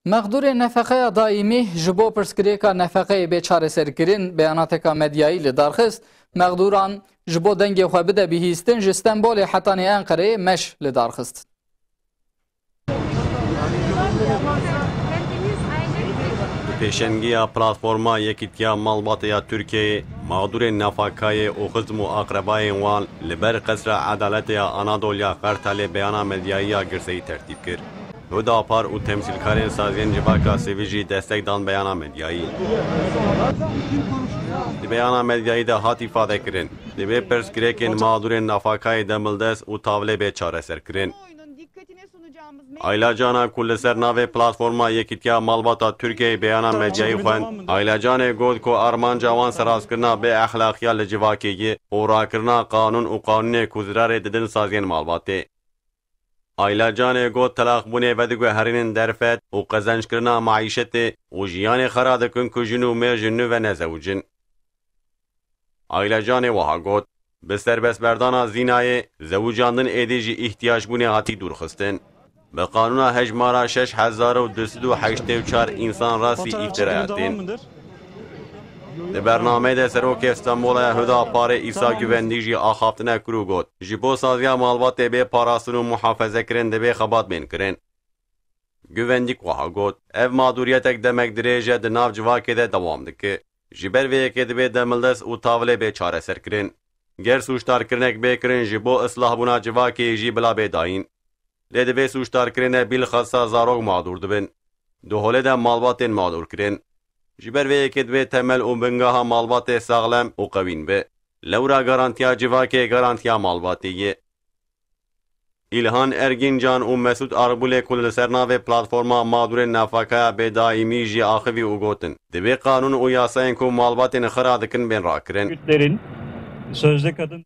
مقدور نفقه دائمی جبو پرسکریکا نفقه بیچاره سرکرین بیاناتکا مدیایی لدارخست مقدوران جبو دنگ خواه بده بیهیستن جستنبول حتانی انقره مش لدارخست. پیشنگی پلتفرما یکیتیا مالباتیا ترکیه مقدور نفقای او خزم و اقربای وان لبر قصر عدالتیا آنادولیا قرطال بیانا مدیایی گرسی ترتیب کرد. هداپار و تمثیلکارین سازین جواکا سیویجی دستک دان بیانا مدیایی. دی بیانا مدیایی ده هاتی فاده کرن. دی به پرسکریکین مقدور نفقای دملدس و تاوله بیچاره سر کرن. Aylacana kulleser nave platforma yekitya malbata Türkiye beyana medyayı xwen Aylacane god ko arman cawan seraskirna be ahlakiya li civakiyê û rakirina qanûn û qanûnê ku zirarê didin saziyên malbatê. Aylacane god telaqbûnê vedigweherînin derfet û qezençkirina maîşetê û jiyanê xera dikin ku jin û mêr ji nû ve nezewicin. Aylacane wiha got bi serbestberdana zînayê zewûcan din êdî jî îhtiyacbûnê hatî dûrxistin. به قانون هجمارا 6284 انسان راسی افترایاتین. در برنامه ده سروک استانبول هدا پار ایسا گوندیجی آخافتنه کرو گود. جبو سازیا مالبات به پاراسون و محافظه کرن ده به خبات بین کرن. گوندیک وها گود. اف مادوریتک دمک دریجه ده ناف جواکه ده دوام دکه. جبر وی که ده به دملدس و تاوله به چاره سر کرن. گر سوشتار کرنک بکرن جبو اصلاح بنا جواکه جی بلا به داین. لدوی سوشتار کرنه بیل خاصا زاروگ مادور دبن. دو هوله ده مالباتین مادور کرن. جبر وی که دوی تمل و بنگاه مالبات ساغلم و قوین به. لورا گارانتیا جواکه گارانتیا مالباتیه. İlhan Ergincan و مسعود Arbule kul sernave platforma mağdur nafaka be daimi ji axivi u gotin. Debe kanun u yasayên ku malbatên xira dikin ben rakirin. Sözde kadın